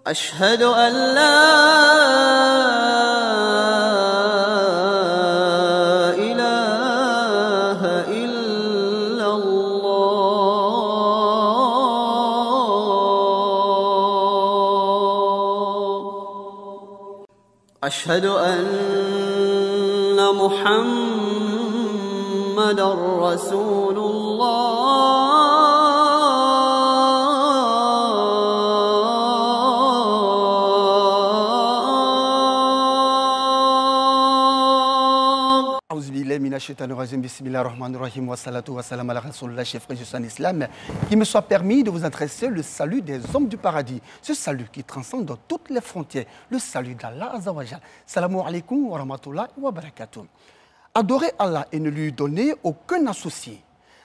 أشهد أن لا إله إلا الله أشهد أن محمد رسول الله Bismillahirrahmanirrahim wa salatu wa salam ala rasulullah, chef frère en islam, qu'il me soit permis de vous adresser le salut des hommes du paradis, ce salut qui transcende toutes les frontières, le salut d'Allah Azzawajal. Salamu alaikum wa rahmatullahi wa barakatuh. Adorez Allah et ne lui donnez aucun associé.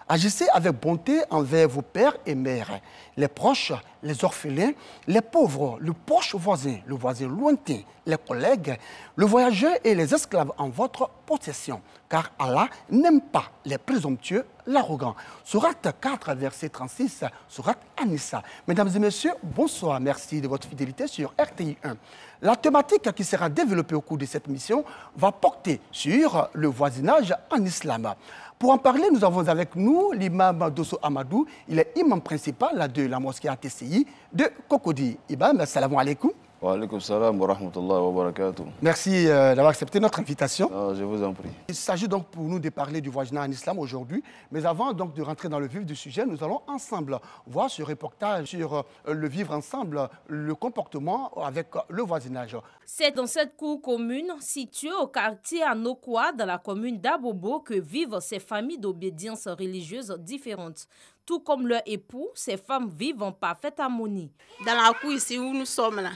Agissez avec bonté envers vos pères et mères, les proches, les orphelins, les pauvres, le proche voisin, le voisin lointain, les collègues, le voyageur et les esclaves en votre possession. Car Allah n'aime pas les présomptueux, l'arrogant. Sourate 4, verset 36, Sourate An-Nisa. Mesdames et messieurs, bonsoir. Merci de votre fidélité sur RTI 1. La thématique qui sera développée au cours de cette mission va porter sur le voisinage en islam. Pour en parler, nous avons avec nous l'imam Dosso Amadou. Il est imam principal de la mosquée ATCI de Cocody. Imam, assalamu alaikum. Wa alaikum salam wa rahmatullahi wa barakatuh. Merci d'avoir accepté notre invitation. Je vous en prie. Il s'agit donc pour nous de parler du voisinage en islam aujourd'hui. Mais avant donc de rentrer dans le vif du sujet, nous allons ensemble voir ce reportage sur le vivre ensemble, le comportement avec le voisinage. C'est dans cette cour commune située au quartier Anokwa, dans la commune d'Abobo, que vivent ces familles d'obédience religieuse différentes. Tout comme leurs époux, ces femmes vivent en parfaite harmonie. Dans la cour ici où nous sommes là,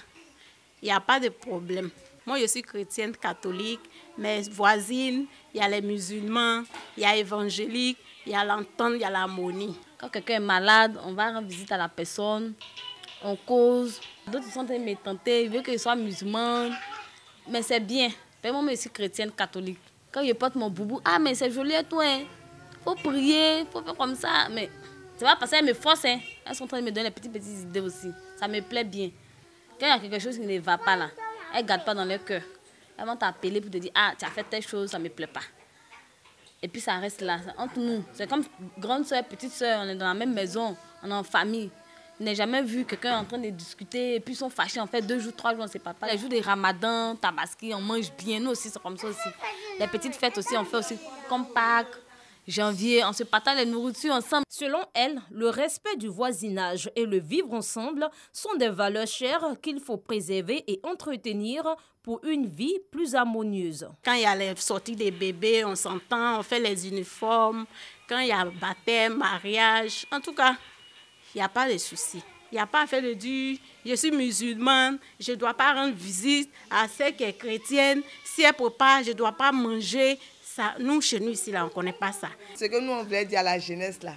il n'y a pas de problème. Moi, je suis chrétienne catholique. Mes voisines, il y a les musulmans, il y a évangéliques, il y a l'entente, il y a l'harmonie. Quand quelqu'un est malade, on va rendre visite à la personne, on cause. D'autres sont en train de me tenter, ils veulent que je sois musulmane. Mais c'est bien. Moi, je suis chrétienne catholique. Quand je porte mon boubou, ah, mais c'est joli et tout, hein. Faut prier, faut faire comme ça. Mais c'est pas parce qu'elles me forcent, hein. Elles sont en train de me donner les petites idées aussi. Ça me plaît bien. Quand il y a quelque chose qui ne va pas là, elles ne gardent pas dans leur cœur. Elles vont t'appeler pour te dire, ah, tu as fait telle chose, ça ne me plaît pas. Et puis ça reste là, entre nous. C'est comme grande soeur, petite soeur, on est dans la même maison, on est en famille. Je n'ai jamais vu quelqu'un en train de discuter et puis ils sont fâchés. En fait, 2 jours, 3 jours, on ne sait pas. Les jours de Ramadan, Tabaski, on mange bien. Nous aussi, c'est comme ça aussi. Les petites fêtes aussi, on fait aussi comme Pâques, janvier, on se partage les nourritures ensemble. Selon elle, le respect du voisinage et le vivre ensemble sont des valeurs chères qu'il faut préserver et entretenir pour une vie plus harmonieuse. Quand il y a les sorties des bébés, on s'entend, on fait les uniformes. Quand il y a baptême, mariage, en tout cas, il n'y a pas de soucis. Il n'y a pas à faire de dire, je suis musulmane, je ne dois pas rendre visite à celle qui est chrétienne. Si elle ne peut pas, je ne dois pas manger. Ça, nous, chez nous, ici, là, on ne connaît pas ça. Ce que nous, on voulait dire à la jeunesse, là,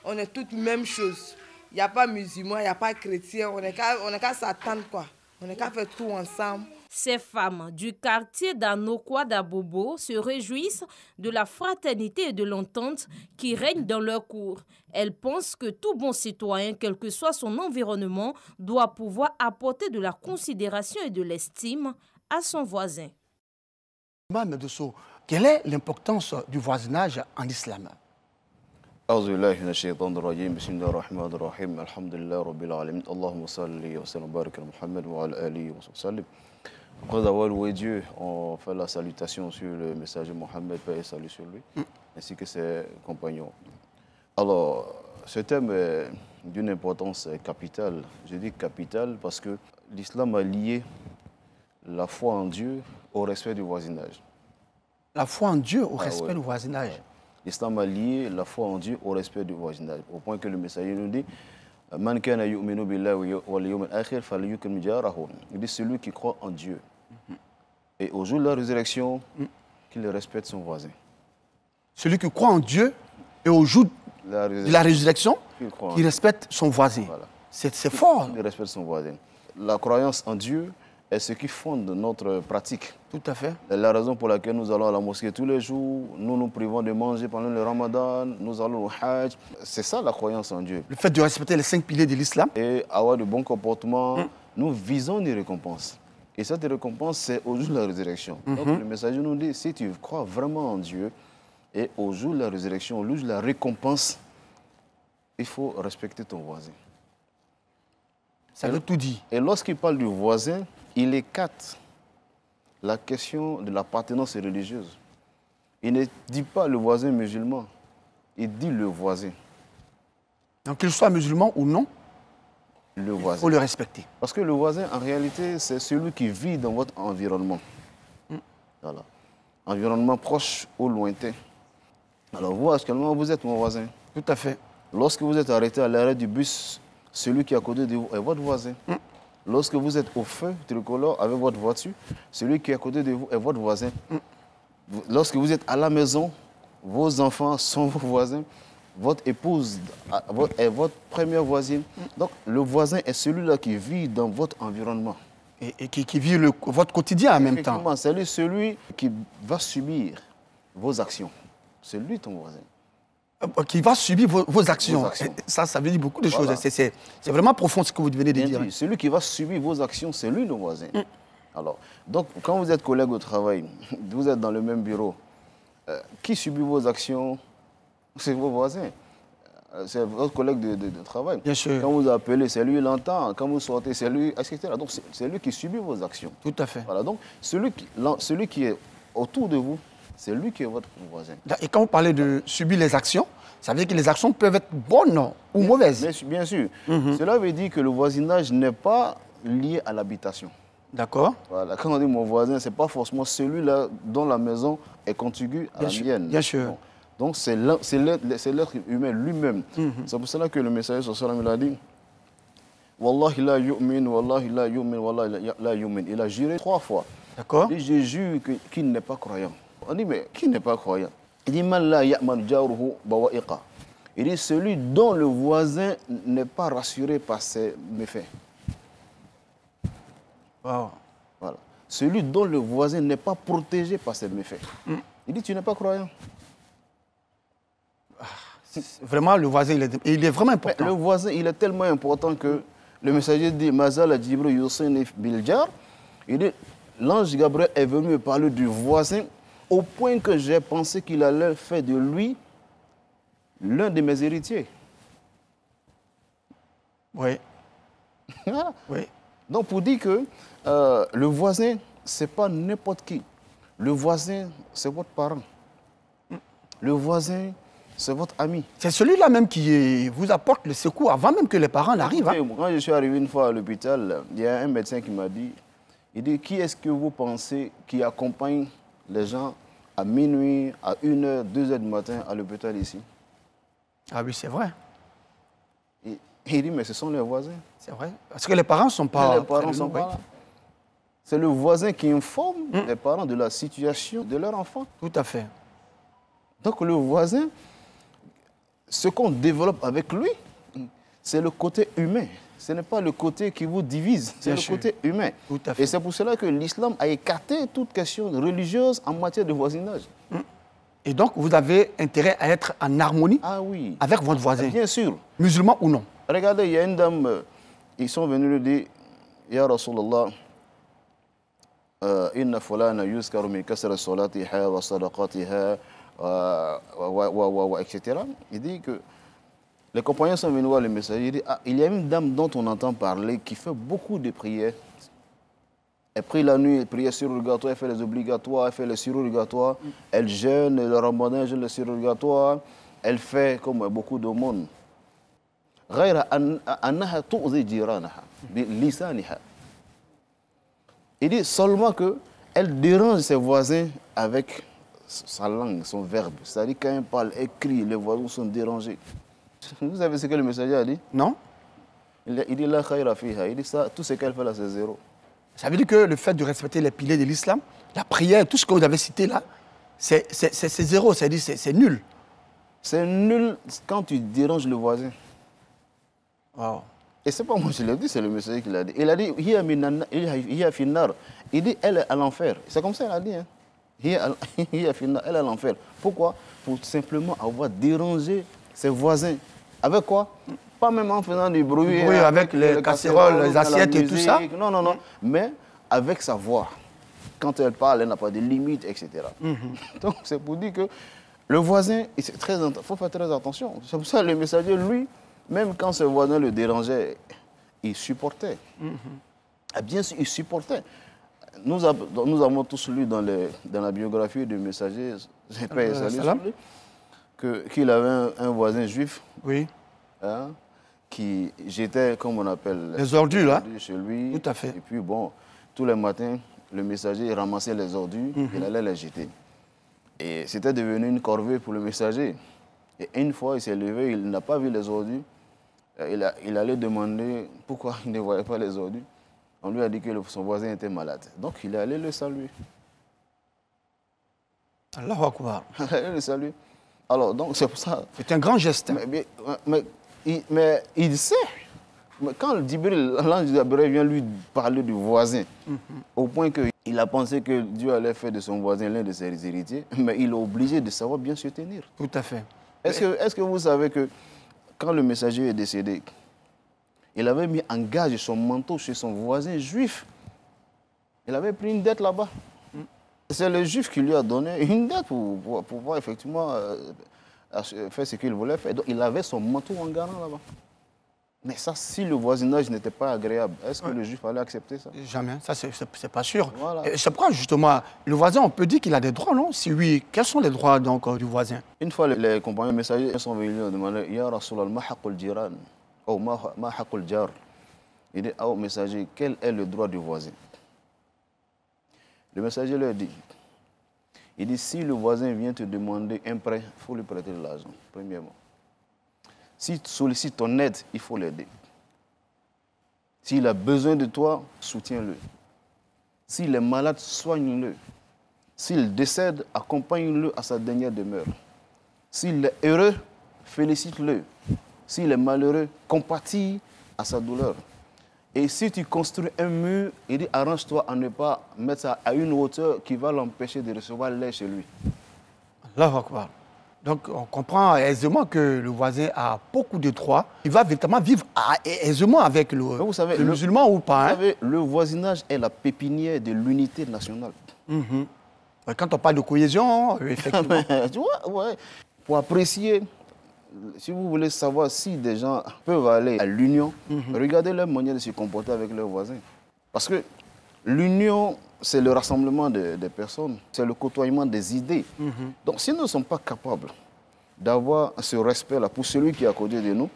on est toutes même chose. Il n'y a pas musulman, il n'y a pas chrétien, on n'est qu'à s'attendre, quoi. On n'est qu'à faire tout ensemble. Ces femmes du quartier d'Anokwa d'Abobo se réjouissent de la fraternité et de l'entente qui règne dans leur cour. Elles pensent que tout bon citoyen, quel que soit son environnement, doit pouvoir apporter de la considération et de l'estime à son voisin. Quelle est l'importance du voisinage en islam? أعوذ بالله من الشيطان الرجيم بسم الله الرحمن الرحيم الحمد لله رب العالمين اللهم صل وسلم وبارك على محمد وعلى آله وصحبه. Après avoir loué Dieu, on fait la salutation sur le messager Mohammed, paix et salut sur lui, ainsi que ses compagnons. Alors, ce thème est d'une importance capitale. Je dis capitale parce que l'islam a lié la foi en Dieu au respect du voisinage. La foi en Dieu au respect du voisinage. Ouais. L'islam a lié la foi en Dieu au respect du voisinage, au point que le messager nous dit Man kana yu'minu billahi wal yawmil akhir falyukrim jarahu. Il dit celui qui croit en Dieu et au jour de la résurrection, qu'il respecte son voisin. Celui qui croit en Dieu et au jour de la résurrection, qu'il respecte son voisin. Voilà. C'est fort. Il respecte son voisin. La croyance en Dieu est ce qui fonde notre pratique. Tout à fait. C'est la raison pour laquelle nous allons à la mosquée tous les jours, nous nous privons de manger pendant le Ramadan, nous allons au Hajj. C'est ça la croyance en Dieu. Le fait de respecter les 5 piliers de l'islam. Et avoir de bons comportements nous visons une récompense. Et cette récompense, c'est au jour de la résurrection. Donc le messager nous dit, si tu crois vraiment en Dieu, et au jour de la résurrection, au jour de la récompense, il faut respecter ton voisin. Ça veut tout dire. Et lorsqu'il parle du voisin, il écarte la question de l'appartenance religieuse. Il ne dit pas le voisin musulman, il dit le voisin. Donc qu'il soit musulman ou non, Le il voisin. faut le respecter. Parce que le voisin, en réalité, c'est celui qui vit dans votre environnement. Voilà. Environnement proche ou lointain. Alors vous, actuellement, vous êtes mon voisin. Tout à fait. Lorsque vous êtes arrêté à l'arrêt du bus, celui qui est à côté de vous est votre voisin. Lorsque vous êtes au feu tricolore avec votre voiture, celui qui est à côté de vous est votre voisin. Lorsque vous êtes à la maison, vos enfants sont vos voisins. Votre épouse est votre première voisine. Donc, le voisin est celui-là qui vit dans votre environnement. Et qui vit votre quotidien en même temps. Effectivement, c'est celui qui va subir vos actions. C'est lui ton voisin. Qui va subir vos actions. Vos actions. Ça veut dire beaucoup de Voilà. choses. C'est vraiment profond ce que vous venez de Bien dire. dit. Celui qui va subir vos actions, c'est lui le voisin. Alors, donc, quand vous êtes collègue au travail, vous êtes dans le même bureau, qui subit vos actions? C'est vos voisins. C'est votre collègue de travail. Bien sûr. Quand vous appelez, c'est lui, il entend. Quand vous sortez, c'est lui, etc. Donc, c'est lui qui subit vos actions. Tout à fait. Voilà, donc, celui qui est autour de vous, c'est lui qui est votre voisin. Et quand vous parlez de subir les actions, ça veut dire que les actions peuvent être bonnes ou mauvaises. Bien sûr. Cela veut dire que le voisinage n'est pas lié à l'habitation. D'accord. Voilà. Quand on dit mon voisin, ce n'est pas forcément celui-là dont la maison est contiguë à la mienne. Bien sûr. Bon. Donc c'est l'être humain lui-même. C'est pour cela que le messager sallallahu alayhi wa sallam, il a dit Wallahi la yu'min, wallahi la yu'min, wallahi la yu'min. Il a juré 3 fois. D'accord. Il dit, je jure qu'il n'est pas croyant. On dit, mais qui n'est pas croyant? Il dit, man la ya'man jaruhu bawa'iqa. Il dit, celui dont le voisin n'est pas rassuré par ses méfaits. Wow. Voilà. Celui dont le voisin n'est pas protégé par ses méfaits. Il dit, tu n'es pas croyant. Vraiment, le voisin, il est vraiment important. Le voisin, il est tellement important que le messager dit, Mazal Jibril Yusini Biljar. Il dit, l'ange Gabriel est venu me parler du voisin au point que j'ai pensé qu'il allait faire de lui l'un de mes héritiers. Oui. Voilà. Oui. Donc, pour dire que le voisin, ce n'est pas n'importe qui. Le voisin, c'est votre parent. Le voisin, c'est votre ami. C'est celui-là même qui vous apporte le secours avant même que les parents n'arrivent. Écoutez, quand je suis arrivé une fois à l'hôpital, il y a un médecin qui m'a dit, il dit, qui est-ce que vous pensez qui accompagne les gens à minuit, à 1h, 2h du matin à l'hôpital ici? Ah oui, c'est vrai. Et il dit, mais ce sont les voisins. C'est vrai. Parce que les parents ne sont pas... Les parents sont pas là. C'est le voisin qui informe les parents de la situation de leur enfant. Tout à fait. Donc le voisin, ce qu'on développe avec lui, c'est le côté humain. Ce n'est pas le côté qui vous divise, c'est le côté humain. Tout à fait. Et c'est pour cela que l'islam a écarté toute question religieuse en matière de voisinage. Et donc, vous avez intérêt à être en harmonie avec votre voisin. Bien sûr. Musulman ou non. Regardez, il y a une dame, ils sont venus lui dire, Ya Rasulallah, inna fulana yuzkaru min kasra salatiha wa sadaqatiha etc. Il dit que les compagnons sont venus voir le messager. Il dit, il y a une dame dont on entend parler qui fait beaucoup de prières. Elle prie la nuit, elle prie surrogatoire, elle fait les obligatoires, elle fait les surrogatoires, elle jeûne, le ramadan, elle jeûne les surrogatoires, elle fait comme beaucoup de monde. Il dit seulement qu'elle dérange ses voisins avec sa langue, son verbe. C'est-à-dire quand elle parle, elle crie, les voisins sont dérangés. Vous savez ce que le messager a dit? Non. Il dit la khayra fiha. Il dit ça, tout ce qu'elle fait là, c'est zéro. Ça veut dire que le fait de respecter les piliers de l'islam, la prière, tout ce que vous avez cité là, c'est zéro, c'est-à-dire c'est nul. C'est nul quand tu déranges le voisin. Wow. Et c'est pas moi qui l'ai dit, c'est le messager qui l'a dit. Il a dit, hiya finnar. Il dit, elle est à l'enfer. C'est comme ça qu'il a dit. Hein. Hiya finnar, elle est à l'enfer. Pourquoi? Pour simplement avoir dérangé ses voisins. Avec quoi? Pas même en faisant du bruit. Oui, avec les casseroles, les assiettes et tout ça. Non, non, non. Mais avec sa voix. Quand elle parle, elle n'a pas de limite, etc. Donc, c'est pour dire que le voisin, il faut faire très attention. C'est pour ça que le messager, lui, même quand ce voisin le dérangeait, il supportait. Bien sûr, il supportait. Nous avons tous lu dans la biographie du messager, qu'il avait un voisin juif. Oui. Hein, qui jetait, comme on appelle, les ordures, là. Chez lui. Tout à fait. Et puis, bon, tous les matins, le messager ramassait les ordures, il allait les jeter. Et c'était devenu une corvée pour le messager. Et une fois, il s'est levé, il n'a pas vu les ordures. Il allait demander pourquoi il ne voyait pas les ordures. On lui a dit que son voisin était malade. Donc, il est allé le saluer. Allahu Akbar. Il est allé le saluer. Alors, donc, c'est pour ça. C'est un grand geste. Mais il sait. Mais quand l'ange Gabriel vient lui parler du voisin, au point qu'il a pensé que Dieu allait faire de son voisin l'un de ses héritiers, mais il est obligé de savoir bien se tenir. Tout à fait. Est-ce que vous savez que quand le messager est décédé, il avait mis en gage son manteau chez son voisin juif. Il avait pris une dette là-bas. C'est le juif qui lui a donné une dette pour pouvoir effectivement faire ce qu'il voulait faire. Donc il avait son manteau en garant là-bas. Mais ça, si le voisinage n'était pas agréable, est-ce que le juif allait accepter ça? Jamais, ça c'est pas sûr. Voilà. C'est pourquoi justement, le voisin, on peut dire qu'il a des droits, non? Si oui, quels sont les droits donc du voisin? Une fois, les compagnons messagers sont venus demander, Ya Rasulallah, ma haqqul jiran, ou ma haqqul jar. Il dit, oh messager, quel est le droit du voisin? Le messager leur dit, il dit, si le voisin vient te demander un prêt, il faut lui prêter de l'argent, premièrement. S'il sollicite ton aide, il faut l'aider. S'il a besoin de toi, soutiens-le. S'il est malade, soigne-le. S'il décède, accompagne-le à sa dernière demeure. S'il est heureux, félicite-le. S'il est malheureux, compatis à sa douleur. Et si tu construis un mur, il dit arrange-toi à ne pas mettre ça à une hauteur qui va l'empêcher de recevoir l'air chez lui. Allahu Akbar. Donc, on comprend aisément que le voisin a beaucoup de droits. Il va véritablement vivre aisément avec le musulman ou pas. Vous savez, le voisinage est la pépinière de l'unité nationale. Quand on parle de cohésion, effectivement. Tu vois, ouais. Pour apprécier, si vous voulez savoir si des gens peuvent aller à l'union, regardez leur manière de se comporter avec leurs voisins. Parce que l'union, c'est le rassemblement des personnes, c'est le côtoiement des idées. Donc, si nous ne sommes pas capables d'avoir ce respect-là pour celui qui est à côté de nous,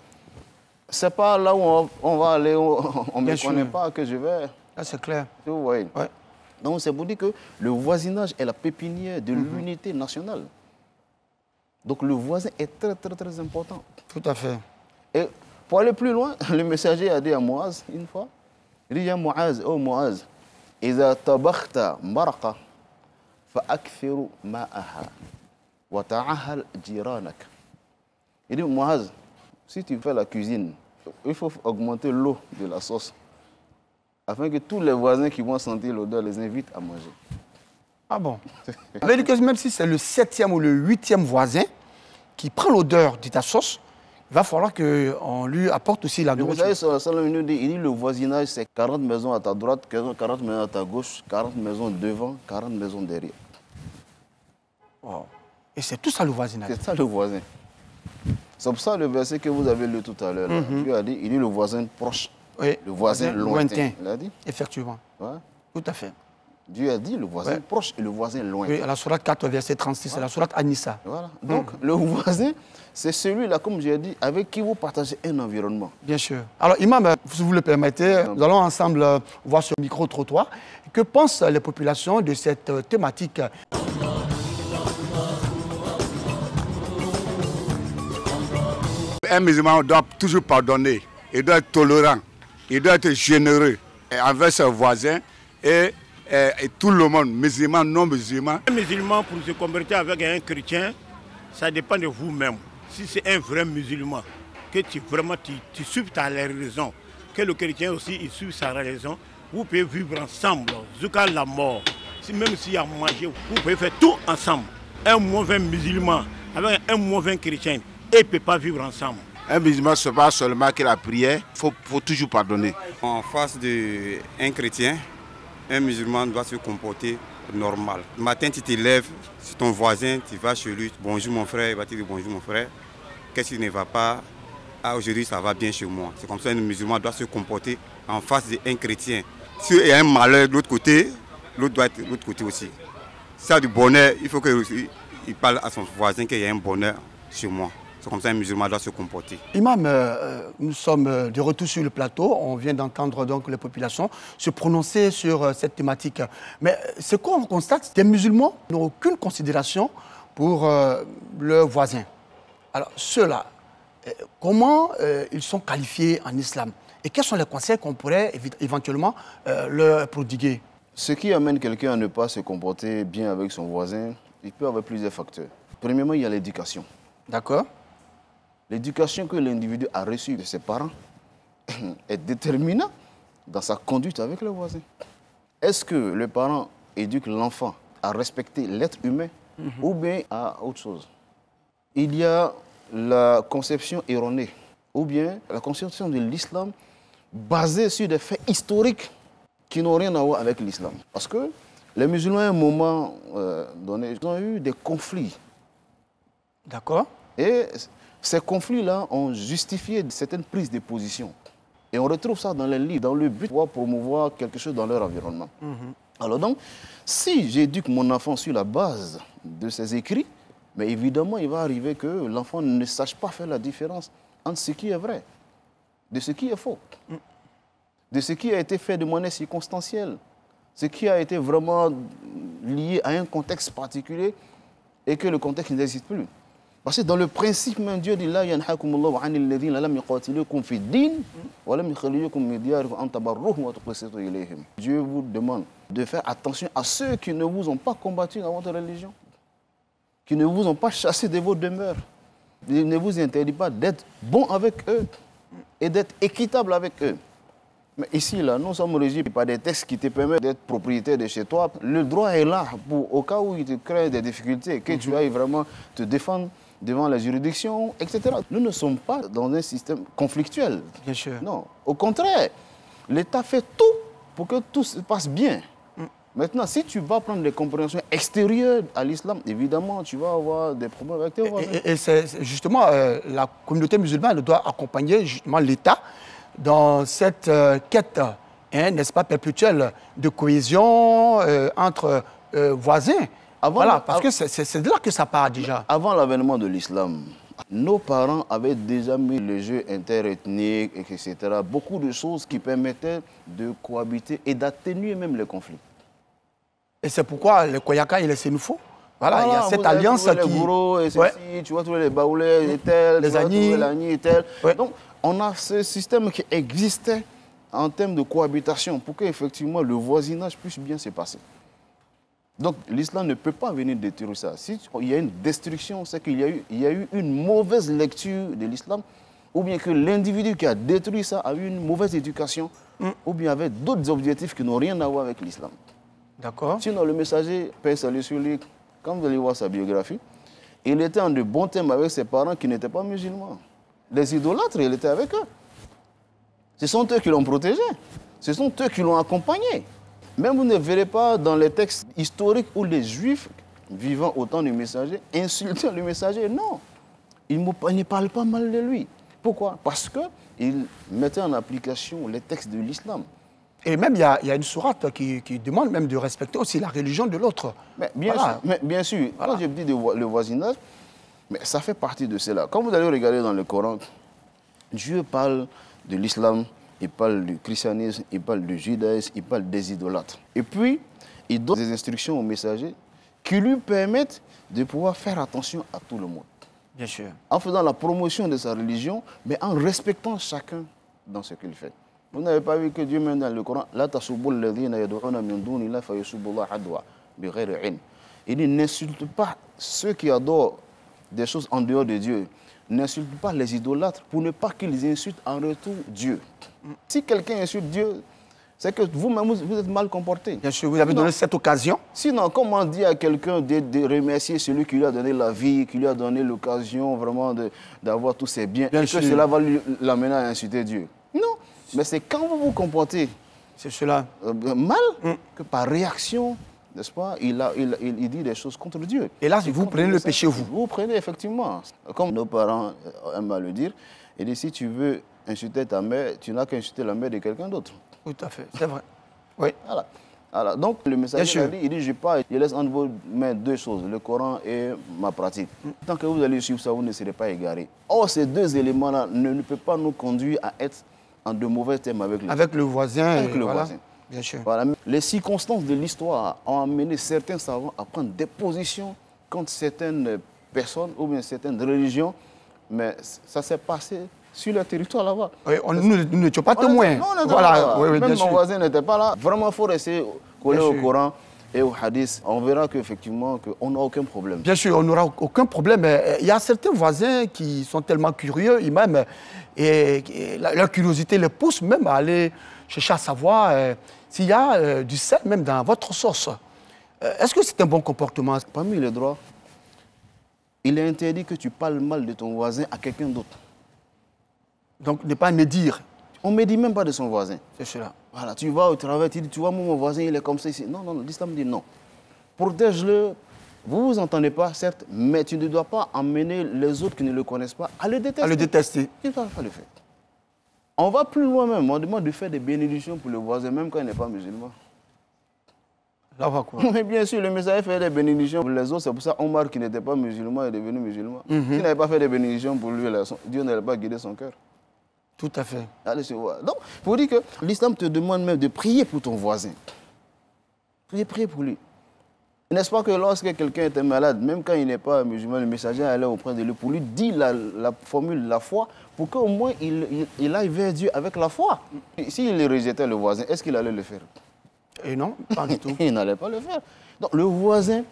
ce n'est pas là où on va aller, on ne me connaît pas que je vais. Là, c'est clair. Vous voyez. Ouais. Donc, c'est pour dire que le voisinage est la pépinière de l'unité nationale. Donc, le voisin est très, très, très important. Tout à fait. Et pour aller plus loin, le messager a dit à Moaz une fois, il dit, Moaz, oh Moaz, إذا طبخت مرقة فأكثر ماءها وتعهل جيرانك. Il dit, Moaz, si tu fais la cuisine, il faut augmenter l'eau de la sauce afin que tous les voisins qui vont sentir l'odeur les invitent à manger. Ah bon? Ça veut dire que même si c'est le 7e ou le 8e voisin qui prend l'odeur de ta sauce, il va falloir qu'on lui apporte aussi la nourriture. Vous savez, il dit le voisinage, c'est 40 maisons à ta droite, 40 maisons à ta gauche, 40 maisons devant, 40 maisons derrière. Wow. Et c'est tout ça le voisinage. C'est ça le voisin. C'est pour ça le verset que vous avez lu tout à l'heure. Dieu a dit, il dit le voisin proche, oui. Le voisin lointain. Il a dit? Effectivement. Ouais. Tout à fait. Dieu a dit le voisin proche et le voisin lointain. Oui, à la sourate 4, verset 36, c'est la sourate An-Nisa. Voilà. Donc, le voisin, c'est celui-là, comme j'ai dit, avec qui vous partagez un environnement. Bien sûr. Alors, Imam, si vous le permettez, nous allons ensemble voir ce micro-trottoir. Que pensent les populations de cette thématique? Un musulman doit toujours pardonner, il doit être tolérant, il doit être généreux envers ses voisins et tout le monde, musulman, non musulman. Un musulman, pour se convertir avec un chrétien, ça dépend de vous-même. Si c'est un vrai musulman, que tu suives ta raison, que le chrétien aussi il suit sa raison, vous pouvez vivre ensemble, jusqu'à la mort. Même s'il y a mangé, vous pouvez faire tout ensemble. Un mauvais musulman avec un mauvais chrétien, ils ne peuvent pas vivre ensemble. Un musulman, ce n'est pas seulement que la prière, il faut toujours pardonner. En face d'un chrétien, un musulman doit se comporter normal. Le matin, tu te lèves, c'est ton voisin, tu vas chez lui, bonjour mon frère, il va te dire bonjour mon frère. Qu'est-ce qui ne va pas? Ah, aujourd'hui, ça va bien chez moi. C'est comme ça qu'un musulman doit se comporter en face d'un chrétien. S'il y a un malheur de l'autre côté, l'autre doit être de l'autre côté aussi. S'il y a du bonheur, il faut qu'il parle à son voisin qu'il y a un bonheur chez moi. C'est comme ça qu'un musulman doit se comporter. Imam, nous sommes de retour sur le plateau. On vient d'entendre donc les populations se prononcer sur cette thématique. Mais ce qu'on constate, c'est que les musulmans n'ont aucune considération pour leurs voisins. Alors, ceux-là, comment ils sont qualifiés en islam? Et quels sont les conseils qu'on pourrait éventuellement leur prodiguer? Ce qui amène quelqu'un à ne pas se comporter bien avec son voisin, il peut y avoir plusieurs facteurs. Premièrement, il y a l'éducation. D'accord. L'éducation que l'individu a reçue de ses parents est déterminante dans sa conduite avec le voisin. Est-ce que le parent éduque l'enfant à respecter l'être humain ou bien à autre chose? Il y a la conception erronée ou bien la conception de l'islam basée sur des faits historiques qui n'ont rien à voir avec l'islam. Parce que les musulmans, à un moment donné, ils ont eu des conflits. D'accord. Et ces conflits-là ont justifié certaines prises de position. Et on retrouve ça dans les livres, dans le but de promouvoir quelque chose dans leur environnement. Alors donc, si j'éduque mon enfant sur la base de ses écrits, mais évidemment, il va arriver que l'enfant ne sache pas faire la différence entre ce qui est vrai, de ce qui est faux, de ce qui a été fait de manière circonstancielle, ce qui a été vraiment lié à un contexte particulier et que le contexte n'existe plus. Parce que dans le principe même, Dieu dit là, Dieu vous demande de faire attention à ceux qui ne vous ont pas combattu dans votre religion, qui ne vous ont pas chassé de vos demeures. Il ne vous interdit pas d'être bon avec eux et d'être équitable avec eux. Mais ici, là, nous sommes régis par des textes qui te permettent d'être propriétaire de chez toi. Le droit est là pour, au cas où il te crée des difficultés, que tu ailles vraiment te défendre devant la juridiction, etc. Nous ne sommes pas dans un système conflictuel. Bien sûr. Non, au contraire, l'État fait tout pour que tout se passe bien. Maintenant, si tu vas prendre des compréhensions extérieures à l'islam, évidemment, tu vas avoir des problèmes avec tes voisins. Et c'est justement la communauté musulmane doit accompagner justement l'État dans cette quête, n'est-ce pas, perpétuelle de cohésion entre voisins. Voilà, parce que c'est de là que ça part déjà. Avant l'avènement de l'islam, nos parents avaient déjà mis le jeu interethnique, etc. Beaucoup de choses qui permettaient de cohabiter et d'atténuer même les conflits. Et c'est pourquoi le Koyaka et les Sénoufo, voilà, il y a cette alliance qui... Les gourous et ceci, tu vois tous les baoulés et tel, les Agnis et tel. Ouais. Donc, on a ce système qui existait en termes de cohabitation pour qu'effectivement le voisinage puisse bien se passer. Donc l'islam ne peut pas venir détruire ça. Si il y a une destruction, c'est qu'il y a eu une mauvaise lecture de l'islam, ou bien que l'individu qui a détruit ça a eu une mauvaise éducation, ou bien avait d'autres objectifs qui n'ont rien à voir avec l'islam. D'accord. Sinon, le messager, paix salut sur lui, quand vous allez voir sa biographie, il était en de bons termes avec ses parents qui n'étaient pas musulmans. Les idolâtres, il était avec eux. Ce sont eux qui l'ont protégé. Ce sont eux qui l'ont accompagné. Même vous ne verrez pas dans les textes historiques où les Juifs vivant au temps du messager insultaient le messager. Non, ils ne parlent pas mal de lui. Pourquoi? Parce qu'ils mettaient en application les textes de l'islam. Et même, il y a une sourate qui demande même de respecter aussi la religion de l'autre. Bien sûr, quand je dis le voisinage, mais ça fait partie de cela. Quand vous allez regarder dans le Coran, Dieu parle de l'islam, il parle du christianisme, il parle du judaïsme, il parle des idolâtres. Et puis, il donne des instructions aux messagers qui lui permettent de pouvoir faire attention à tout le monde. Bien sûr. En faisant la promotion de sa religion, mais en respectant chacun dans ce qu'il fait. Vous n'avez pas vu que Dieu met dans le Coran, « La tasubbu alladhina yad'una min dunillahi fa yasubbu Allah adwa bighayri ilm » Il dit, n'insulte pas ceux qui adorent des choses en dehors de Dieu. N'insulte pas les idolâtres pour ne pas qu'ils insultent en retour Dieu. Si quelqu'un insulte Dieu, c'est que vous-même, vous êtes mal comporté. Bien sûr, vous avez donné cette occasion. Sinon, comment dire à quelqu'un de remercier celui qui lui a donné la vie, qui lui a donné l'occasion vraiment d'avoir tous ses biens, et que cela va l'amener à insulter Dieu? Non, mais c'est quand vous vous comportez mal que par réaction, n'est-ce pas, il dit des choses contre Dieu. Et là, vous prenez le péché, vous. Vous prenez, effectivement. Comme nos parents aiment à le dire, ils disent, si tu veux insulter ta mère, tu n'as qu'à insulter la mère de quelqu'un d'autre. Tout à fait, c'est vrai. Oui. Voilà. Donc, le messager il dit, je laisse entre vos mains deux choses, le Coran et ma pratique. Tant que vous allez suivre ça, vous ne serez pas égarés. Or, ces deux éléments-là ne peuvent pas nous conduire à être en de mauvais termes avec le voisin. Avec le voisin. Bien sûr. Voilà. Les circonstances de l'histoire ont amené certains savants à prendre des positions contre certaines personnes ou bien certaines religions, mais ça s'est passé sur le territoire là-bas. Oui, nous n'étions pas témoins. Voilà. Même mon voisin n'était pas là. Vraiment, il faut rester collé au Coran et au hadith. On verra qu'effectivement, on n'a aucun problème. Bien sûr, on n'aura aucun problème. Il y a certains voisins qui sont tellement curieux, même, et leur curiosité les pousse même à aller chercher à savoir s'il y a du sel même dans votre sauce. Est-ce que c'est un bon comportement? Parmi les droits, il est interdit que tu parles mal de ton voisin à quelqu'un d'autre. Donc, ne pas médire. On ne médit même pas de son voisin. C'est cela. Voilà, tu vas au travail, tu dis, tu vois, mon voisin, il est comme ça ici. Non, l'islam dit non. Protège-le. Vous ne vous entendez pas, certes, mais tu ne dois pas emmener les autres qui ne le connaissent pas à le détester. À le détester. Tu ne dois pas le faire. On va plus loin même. On demande de faire des bénédictions pour le voisin, même quand il n'est pas musulman. Là, on va quoi? Mais bien sûr, le messager fait des bénédictions pour les autres. C'est pour ça Omar, qui n'était pas musulman, est devenu musulman. S'il n'avait pas fait des bénédictions pour lui, Dieu n'allait pas guider son cœur. Tout à fait. Allez, donc, il faut dire que l'islam te demande même de prier pour ton voisin. Prier pour lui. N'est-ce pas que lorsque quelqu'un était malade, même quand il n'est pas musulman, le messager allait auprès de lui pour lui dire la formule, la foi, pour qu'au moins il aille vers Dieu avec la foi. S'il rejetait le voisin, est-ce qu'il allait le faire? Et non, pas du tout. Il n'allait pas le faire. Donc le voisin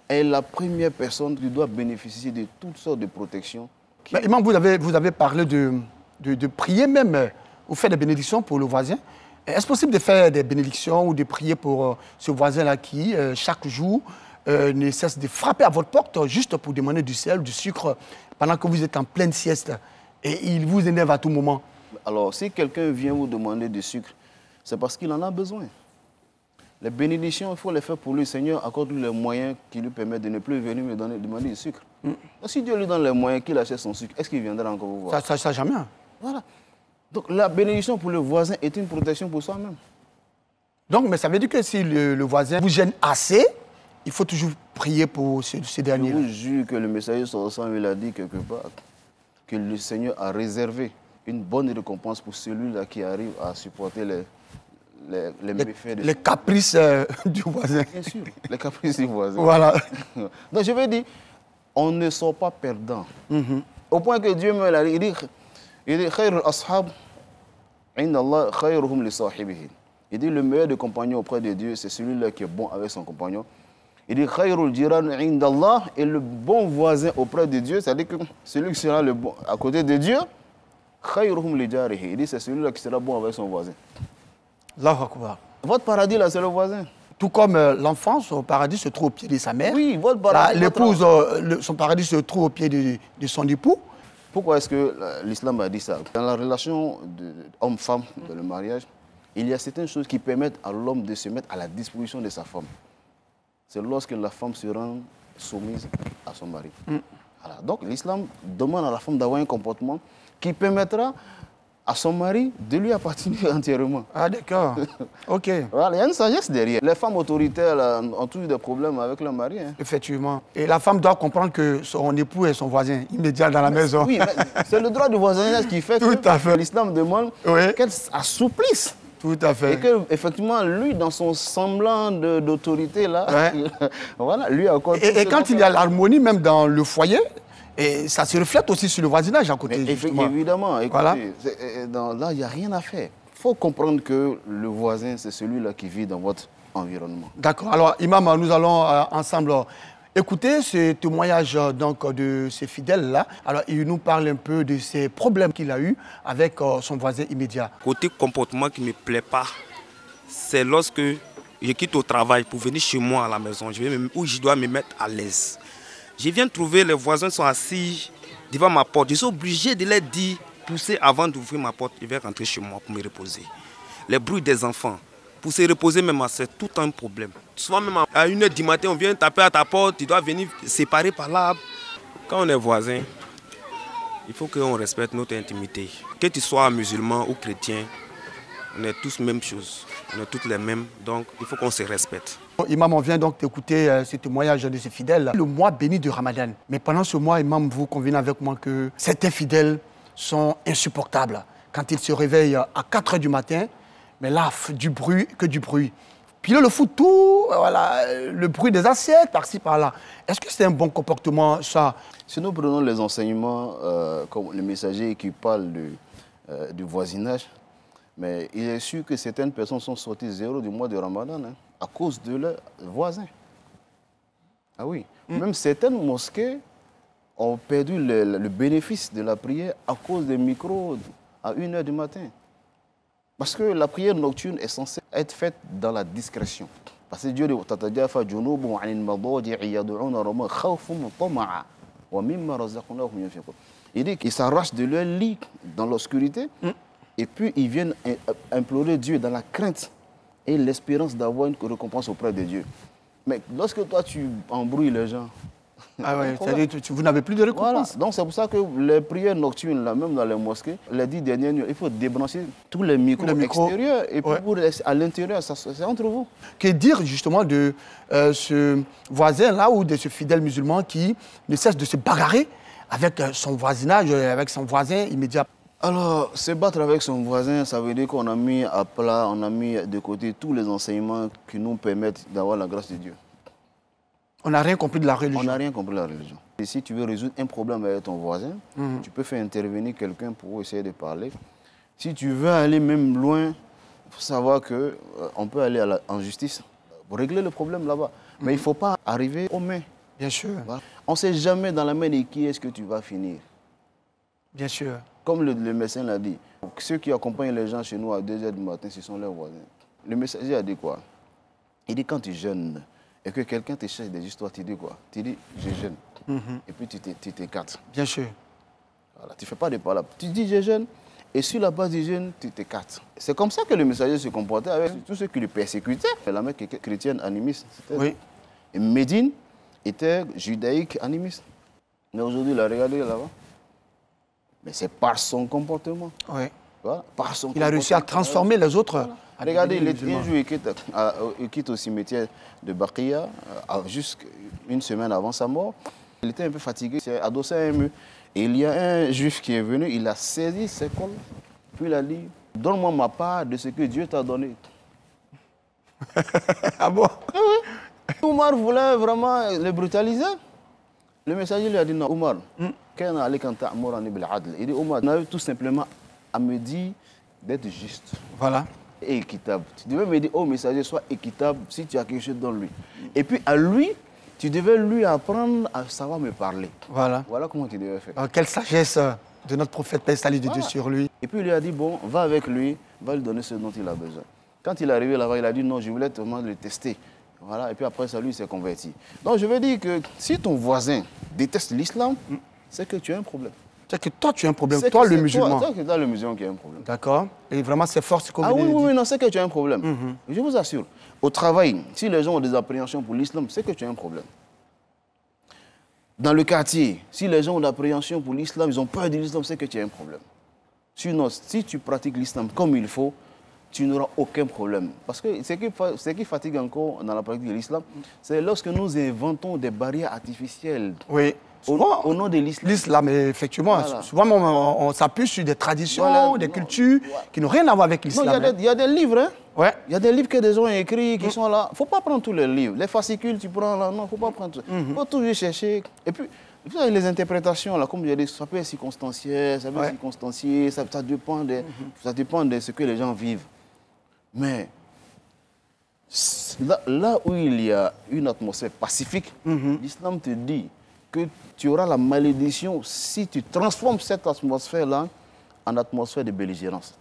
est la première personne qui doit bénéficier de toutes sortes de protections. Mais, Imam, vous avez parlé de prier même, ou faire des bénédictions pour le voisin. Est-ce possible de faire des bénédictions ou de prier pour ce voisin-là qui, chaque jour, ne cesse de frapper à votre porte juste pour demander du sel, du sucre, pendant que vous êtes en pleine sieste et il vous énerve à tout moment? Alors, si quelqu'un vient vous demander du sucre, c'est parce qu'il en a besoin. Les bénédictions, il faut les faire pour lui. Seigneur, accorde-lui les moyens qui lui permettent de ne plus venir me demander du sucre. Si Dieu lui donne les moyens qu'il achète son sucre, est-ce qu'il viendra encore vous voir? Ça jamais. Voilà. Donc la bénédiction pour le voisin est une protection pour soi-même. Donc, mais ça veut dire que si le voisin vous gêne assez, il faut toujours prier pour ces derniers. Je vous jure que le messager il a dit quelque part que le Seigneur a réservé une bonne récompense pour celui-là qui arrive à supporter les méfaits de les caprices du voisin. Bien sûr, les caprices du voisin. Voilà. Donc je veux dire, on ne sort pas perdant. Au point que Dieu me l'a dit, il dit khayrul ashab inda Allah khayruhum li sahibihi. Il dit le meilleur des compagnons auprès de Dieu, c'est celui-là qui est bon avec son compagnon. Il dit khayrul jiran inda Allah, et le bon voisin auprès de Dieu, c'est-à-dire que celui qui sera le bon à côté de Dieu, khayruhum li jarihi. Il dit c'est celui-là qui sera bon avec son voisin. Allahu Akbar. Votre paradis là, c'est le voisin. Tout comme l'enfant, son paradis se trouve au pied de sa mère. Oui, votre paradis. L'épouse, son paradis se trouve au pied de son époux. Pourquoi est-ce que l'islam a dit ça? Dans la relation homme-femme, dans le mariage, il y a certaines choses qui permettent à l'homme de se mettre à la disposition de sa femme. C'est lorsque la femme se rend soumise à son mari. Voilà. Donc l'islam demande à la femme d'avoir un comportement qui permettra à son mari de lui appartenir entièrement. Ah d'accord. Ok. Voilà, il y a une sagesse derrière. Les femmes autoritaires là, ont toujours des problèmes avec leur mari. Effectivement. Et la femme doit comprendre que son époux est son voisin immédiat dans la maison. Oui, c'est le droit du voisinage qui fait que l'islam demande qu'elle assouplisse. Tout à fait. Et qu'effectivement, lui, dans son semblant d'autorité, là, voilà, lui accorde... Et quand il y a l'harmonie, même dans le foyer, et ça se reflète aussi sur le voisinage à côté. Évidemment. Écoutez, voilà. Là, il n'y a rien à faire. Il faut comprendre que le voisin, c'est celui-là qui vit dans votre environnement. D'accord. Alors, Imam, nous allons ensemble écouter ce témoignage donc, de ces fidèles-là. Alors, il nous parle un peu de ces problèmes qu'il a eus avec son voisin immédiat. Côté comportement qui ne me plaît pas, c'est lorsque je quitte au travail pour venir chez moi à la maison, où je dois me mettre à l'aise. Je viens trouver les voisins sont assis devant ma porte. Je suis obligé de leur dire, pousser avant d'ouvrir ma porte, je vais rentrer chez moi pour me reposer. Les bruits des enfants, pour se reposer même, c'est tout un problème. Souvent même à 1h du matin, on vient taper à ta porte, tu dois venir séparer par là. Quand on est voisin, il faut qu'on respecte notre intimité. Que tu sois musulman ou chrétien, on est tous la même chose. On est tous les mêmes, donc il faut qu'on se respecte. Imam, on vient donc d'écouter ce témoignage de ces fidèles. Le mois béni de Ramadan. Mais pendant ce mois, Imam, vous convenez avec moi que certains fidèles sont insupportables. Quand ils se réveillent à 4h du matin, mais là, du bruit, que du bruit. Puis là, le fout tout, voilà, le bruit des assiettes, par-ci, par-là. Est-ce que c'est un bon comportement, ça? Si nous prenons les enseignements, comme le messager qui parle du voisinage, mais il est sûr que certaines personnes sont sorties zéro du mois de Ramadan à cause de leurs voisins. Ah oui. Même certaines mosquées ont perdu le bénéfice de la prière à cause des micros à 1h du matin. Parce que la prière nocturne est censée être faite dans la discrétion. Parce que Dieu dit il dit qu'ils s'arrachent de leur lit dans l'obscurité et puis ils viennent implorer Dieu dans la crainte et l'espérance d'avoir une récompense auprès de Dieu. Mais lorsque toi tu embrouilles les gens, ah ouais, c'est-à-dire que vous n'avez plus de récompense. Voilà. Donc c'est pour ça que les prières nocturnes, là, même dans les mosquées, les 10 dernières nuits, il faut débrancher tous les micros extérieurs et puis pour à l'intérieur, c'est entre vous. Que dire justement de ce voisin-là ou de ce fidèle musulman qui ne cesse de se bagarrer avec son voisinage, avec son voisin immédiat? Alors, se battre avec son voisin, ça veut dire qu'on a mis à plat, on a mis de côté tous les enseignements qui nous permettent d'avoir la grâce de Dieu. On n'a rien compris de la religion. On n'a rien compris de la religion. Et si tu veux résoudre un problème avec ton voisin, tu peux faire intervenir quelqu'un pour essayer de parler. Si tu veux aller même loin, il faut savoir qu'on peut aller en justice pour régler le problème là-bas. Mais il ne faut pas arriver aux mains. Bien sûr. Voilà. On ne sait jamais dans la main de qui est-ce que tu vas finir. Bien sûr. Comme le médecin l'a dit, ceux qui accompagnent les gens chez nous à 2h du matin, ce sont leurs voisins. Le messager a dit quoi? Il dit quand tu jeûnes, et que quelqu'un te cherche des histoires, tu dis quoi? Tu dis, je jeûne. Et puis tu t'écartes. Bien sûr. Voilà, tu ne fais pas de paroles. Tu dis, je jeûne. Et sur la base du jeûne, tu t'écartes. C'est comme ça que le messager se comportait avec tous ceux qui le persécutaient. La Mecque était chrétienne animiste. Oui. Et Médine était judaïque animiste. Mais aujourd'hui, la regardez là-bas. Mais c'est par son comportement. Oui. Voilà, par son il a réussi à transformer les autres. Voilà. Regardez, un jour, il quitte au cimetière de Baqiya, jusqu'à une semaine avant sa mort. Il était un peu fatigué, il s'est adossé à un mur. Et il y a un juif qui est venu, il a saisi ses cols, puis il a dit, donne-moi ma part de ce que Dieu t'a donné. Ah bon? Oui. Omar voulait vraiment le brutaliser. Le messager lui a dit, non, Omar, il dit, Omar, on a tout simplement à me dire d'être juste. Voilà. Et équitable. Tu devais me dire, oh messager, sois équitable si tu as quelque chose dans lui. Et puis à lui, tu devais lui apprendre à savoir me parler. Voilà. Voilà comment tu devais faire. Alors, quelle sagesse de notre prophète, paix et salut de Dieu sur lui. Et puis il lui a dit, bon, va avec lui, va lui donner ce dont il a besoin. Quand il est arrivé là-bas, il a dit, non, je voulais vraiment le tester. Voilà. Et puis après ça, lui, il s'est converti. Donc je veux dire que si ton voisin déteste l'islam, c'est que tu as un problème. C'est que toi, tu as un problème, toi le musulman. C'est toi le musulman qui a un problème. D'accord. Et vraiment, c'est fort ce qu'on Ah oui, non, c'est que tu as un problème. Je vous assure. Au travail, si les gens ont des appréhensions pour l'islam, c'est que tu as un problème. Dans le quartier, si les gens ont des appréhensions pour l'islam, ils ont peur de l'islam, c'est que tu as un problème. Sinon, si tu pratiques l'islam comme il faut, tu n'auras aucun problème. Parce que ce qui fatigue encore dans la pratique de l'islam, c'est lorsque nous inventons des barrières artificielles. Oui. Au nom de l'islam. L'islam, effectivement, voilà. Souvent on s'appuie sur des traditions, des cultures qui n'ont rien à voir avec l'islam. Il y a des livres, hein? Ouais. Il y a des livres que des gens ont écrits qui sont là. Il ne faut pas prendre tous les livres. Les fascicules, tu prends là. Non, il ne faut pas prendre tout. Il faut toujours chercher. Et puis, les interprétations, là, comme je dis, ça peut être circonstanciel, ça peut être circonstancié, ça dépend de ce que les gens vivent. Mais là où il y a une atmosphère pacifique, l'islam te dit que tu auras la malédiction si tu transformes cette atmosphère-là en atmosphère de belligérance.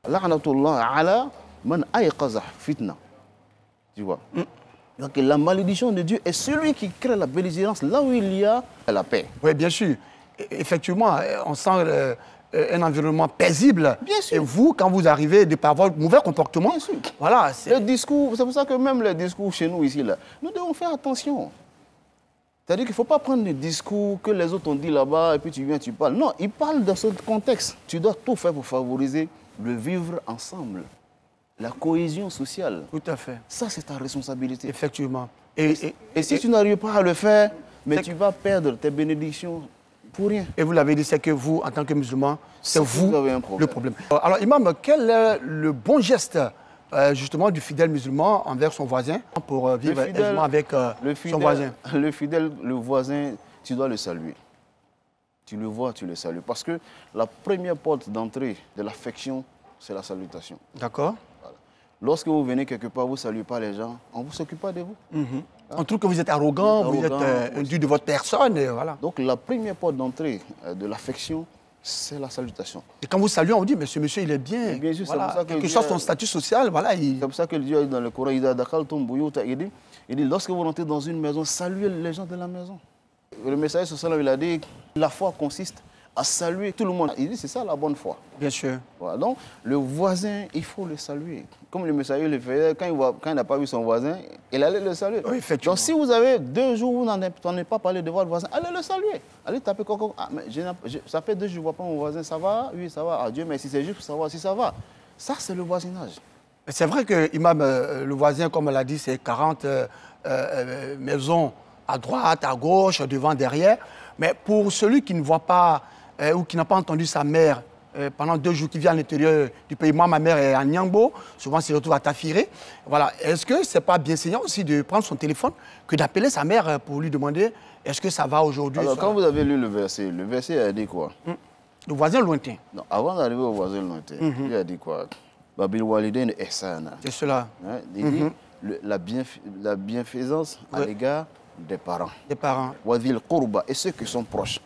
La'natullah ala Man ayqaza fitna. Tu vois. Donc la malédiction de Dieu est celui qui crée la belligérance là où il y a la paix. Oui, bien sûr. Effectivement, on sent un environnement paisible. Bien sûr. Et vous, quand vous arrivez de par votre mauvais comportement, bien sûr. Voilà. Le discours, c'est pour ça que même les discours chez nous ici, là, nous devons faire attention. C'est-à-dire qu'il ne faut pas prendre les discours que les autres ont dit là-bas et puis tu viens, tu parles. Non, ils parlent dans ce contexte. Tu dois tout faire pour favoriser le vivre ensemble, la cohésion sociale. Tout à fait. Ça, c'est ta responsabilité. Effectivement. Et si tu n'arrives pas à le faire, mais tu vas perdre tes bénédictions pour rien. Et vous l'avez dit, c'est que vous, en tant que musulman, c'est vous avez un problème. le problème. Alors, Imam, quel est le bon geste justement du fidèle musulman envers son voisin pour vivre aisément avec son voisin? Le fidèle, le voisin, tu dois le saluer. Tu le vois, tu le salues. Parce que la première porte d'entrée de l'affection, c'est la salutation. D'accord. Voilà. Lorsque vous venez quelque part, vous ne saluez pas les gens, on ne s'occupe pas de vous. On trouve que vous êtes arrogant, vous êtes indu de votre personne. Et voilà. Donc la première porte d'entrée de l'affection, c'est la salutation. Et quand vous saluez, on vous dit, mais ce monsieur, il est bien. Et bien sûr, voilà. c'est pour ça que quel que soit son statut social, voilà. C'est pour ça que Dieu a dit dans le Coran, il dit, lorsque vous rentrez dans une maison, saluez les gens de la maison. Le messager social, il a dit, la foi consiste à saluer tout le monde. Il dit, c'est ça la bonne foi. Bien sûr. Voilà. Donc, le voisin, il faut le saluer. Comme le messager le faisait, quand il n'a pas vu son voisin, il allait le saluer. Oui, effectivement. Donc, si vous avez 2 jours où vous n'en avez pas parlé de votre voisin, allez le saluer. Allez taper coco. Ah, mais ça fait 2 jours que je ne vois pas mon voisin, ça va? Oui, ça va. Ah, Dieu merci, c'est juste pour savoir si ça va. Ça, c'est le voisinage. C'est vrai que, Imam, le voisin, comme on l'a dit, c'est 40 maisons à droite, à gauche, devant, derrière. Mais pour celui qui ne voit pas ou qui n'a pas entendu sa mère pendant 2 jours, qui vit à l'intérieur du pays. Moi, ma mère est à Niambo, souvent se retrouve à Tafiré. Voilà. Est-ce que ce n'est pas bien saignant aussi de prendre son téléphone que d'appeler sa mère pour lui demander est-ce que ça va aujourd'hui? Alors, quand vous avez lu le verset a dit quoi? Le voisin lointain. Non, avant d'arriver au voisin lointain, il a dit quoi? Babil Walidain Ihsana. C'est cela. Hein? Il dit la bienfaisance à l'égard des parents. Des parents. Wadil Qurba, et ceux qui sont proches.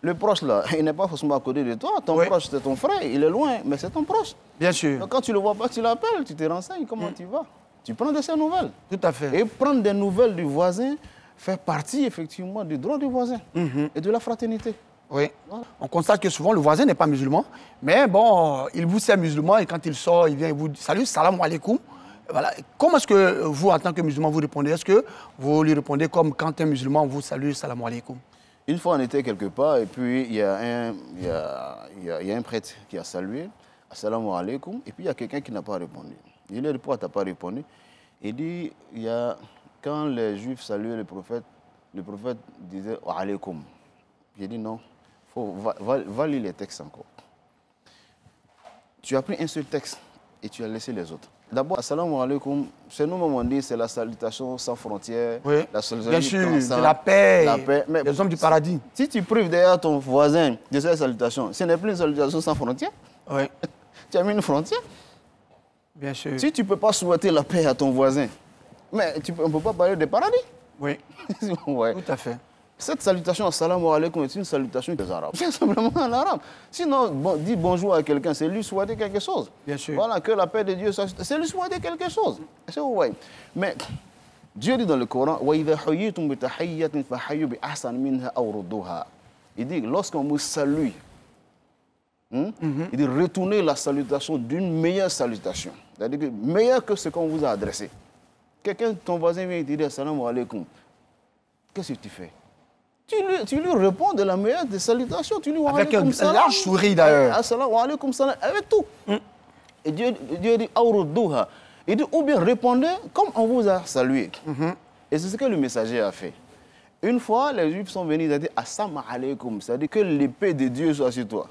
Le proche, là, il n'est pas forcément à côté de toi. Ton proche, c'est ton frère, il est loin, mais c'est ton proche. Bien sûr. Donc, quand tu ne le vois pas, tu l'appelles, tu te renseignes, comment tu vas. Tu prends de ses nouvelles. Tout à fait. Et prendre des nouvelles du voisin fait partie, effectivement, du droit du voisin et de la fraternité. Oui. Voilà. On constate que souvent, le voisin n'est pas musulman, mais bon, il vous sait musulman et quand il sort, il vient et vous dit « Salut, salam alaikum ». Voilà. Comment est-ce que vous, en tant que musulman, vous répondez? Est-ce que vous lui répondez comme quand un musulman vous salue, salam alaikum? Une fois, on était quelque part et puis il y a un prêtre qui a salué, assalamu alaikum, et puis il y a quelqu'un qui n'a pas répondu. Il dit, pourquoi tu n'as pas répondu? Il dit, quand les Juifs saluaient le prophète disait wa alaikum. J'ai dit non, va lire les textes encore. Tu as pris un seul texte et tu as laissé les autres. D'abord, assalamu alaikum, chez nous-mêmes on dit c'est la salutation sans frontières. Oui, la salutation bien sûr, c'est la paix, Mais les hommes du paradis. Si tu prives derrière ton voisin de cette salutation, ce n'est plus une salutation sans frontières. Oui. Tu as mis une frontière. Bien sûr. Si tu ne peux pas souhaiter la paix à ton voisin, mais on ne peut pas parler de paradis. Oui, ouais. Tout à fait. Cette salutation, assalamu alaikum, est une salutation des Arabes. C'est simplement en arabe. Sinon, dis bonjour à quelqu'un, c'est lui souhaiter quelque chose. Bien sûr. Voilà, que la paix de Dieu, c'est lui souhaiter quelque chose. C'est ouais. Mais Dieu dit dans le Coran, il dit, lorsqu'on vous salue, il dit, retournez la salutation d'une meilleure salutation. C'est-à-dire meilleure que ce qu'on vous a adressé. Quelqu'un, ton voisin vient te dire assalamu alaikum. Qu'est-ce que tu fais? Tu lui réponds de la meilleure des salutations. Tu lui avec un large sourire d'ailleurs. Assalamu alaikum salam, avec tout. Et Dieu dit awrudduha. Il dit ou bien répondez comme on vous a salué. Et c'est ce que le messager a fait. Une fois, les Juifs sont venus, ils ont dit assalamu alaikum, c'est-à-dire que l'épée de Dieu soit sur toi.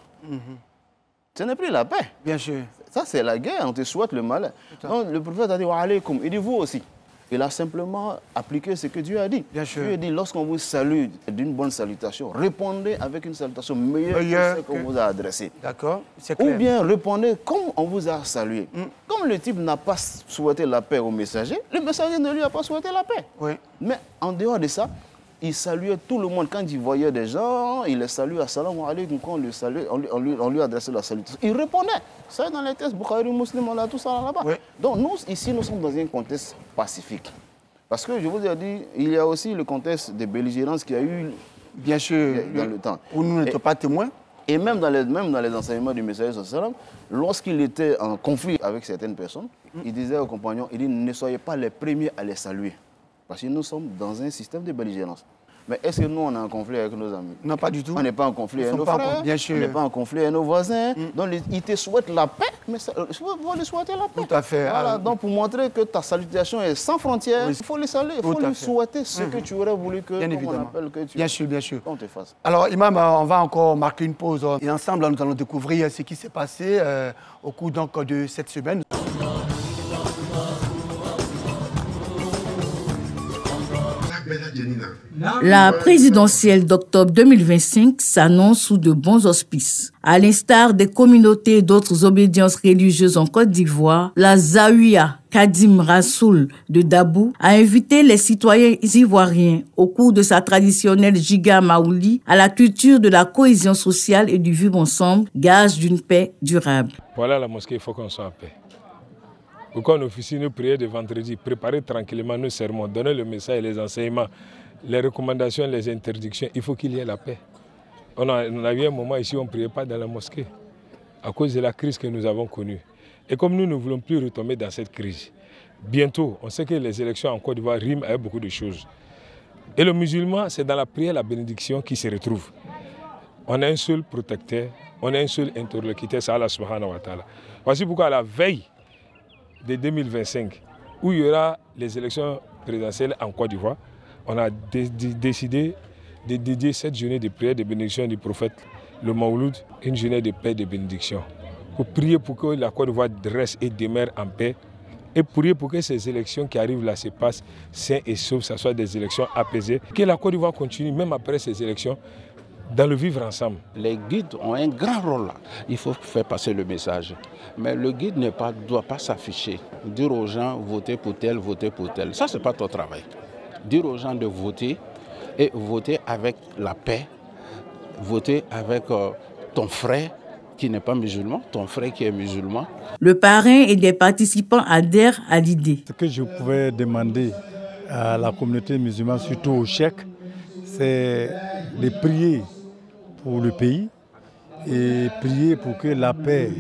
Ce n'est plus la paix. Bien sûr. Ça, c'est la guerre, on te souhaite le malin. Donc, le prophète a dit wa alaikum. Il dit vous aussi. Il a simplement appliqué ce que Dieu a dit. Bien sûr. Dieu a dit, lorsqu'on vous salue d'une bonne salutation, répondez avec une salutation meilleure que ce qu'on vous a adressé. D'accord, c'est clair. Ou bien répondez comme on vous a salué. Comme le type n'a pas souhaité la paix au messager, le messager ne lui a pas souhaité la paix. Oui. Mais en dehors de ça, il saluait tout le monde. Quand il voyait des gens, il les saluait, assalamu alaikum, quand on lui saluait, on lui adressait la salutation. Il répondait. Ça est dans les textes, Bukhari, Muslim, on a tout ça là-bas. Oui. Donc nous, ici, nous sommes dans un contexte pacifique. Parce que je vous ai dit, il y a aussi le contexte de belligérance qu'il y a eu bien sûr dans le temps. Où nous n'étions pas témoins. Et même dans les enseignements du messager sallam, lorsqu'il était en conflit avec certaines personnes, il disait aux compagnons, il dit, ne soyez pas les premiers à les saluer. Parce que nous sommes dans un système de belligérance. Mais est-ce que nous, on est en conflit avec nos amis? Non, pas du tout. On n'est pas en conflit avec nos frères, bien sûr. On n'est pas en conflit avec nos voisins. Donc, ils te souhaitent la paix, mais il faut les souhaiter la paix. Tout à fait. Voilà, donc pour montrer que ta salutation est sans frontières, il faut les saluer, il faut lui souhaiter ce que tu aurais voulu que, bien évidemment. On appelle que tu... Bien sûr, bien sûr. On te fasse. Alors, Imam, on va encore marquer une pause. Et ensemble, nous allons découvrir ce qui s'est passé au cours donc, de cette semaine. La présidentielle d'octobre 2025 s'annonce sous de bons auspices. À l'instar des communautés et d'autres obédiences religieuses en Côte d'Ivoire, la Zawiya Kadim Rassoul de Dabou a invité les citoyens ivoiriens au cours de sa traditionnelle Giga Maouli à la culture de la cohésion sociale et du vivre ensemble, gage d'une paix durable. Voilà la mosquée, il faut qu'on soit en paix. Pourquoi on officie nos prières de vendredi, préparer tranquillement nos sermons, donner le message, les enseignements, les recommandations, les interdictions, il faut qu'il y ait la paix. On a eu un moment ici où on ne priait pas dans la mosquée à cause de la crise que nous avons connue. Et comme nous ne voulons plus retomber dans cette crise, bientôt, on sait que les élections en Côte d'Ivoire riment avec beaucoup de choses. Et le musulman, c'est dans la prière, la bénédiction qui se retrouve. On a un seul protecteur, on a un seul interlocuteur, c'est Allah subhanahu wa ta'ala. Voici pourquoi à la veille de 2025, où il y aura les élections présidentielles en Côte d'Ivoire, on a décidé de dédier cette journée de prière de bénédiction du prophète, le Mawlud, une journée de paix et de bénédiction. Pour prier pour que la Côte d'Ivoire reste et demeure en paix, et prier pour que ces élections qui arrivent là se passent sains et saufs, que ce soit des élections apaisées, que la Côte d'Ivoire continue, même après ces élections, dans le vivre ensemble. Les guides ont un grand rôle là. Il faut faire passer le message. Mais le guide ne doit pas s'afficher. Dire aux gens, votez pour tel, votez pour tel. Ça, ce n'est pas ton travail. Dire aux gens de voter et voter avec la paix. Voter avec ton frère qui n'est pas musulman, ton frère qui est musulman. Le parrain et des participants adhèrent à l'idée. Ce que je pouvais demander à la communauté musulmane, surtout au cheikh, c'est de prier pour le pays et prier pour que la paix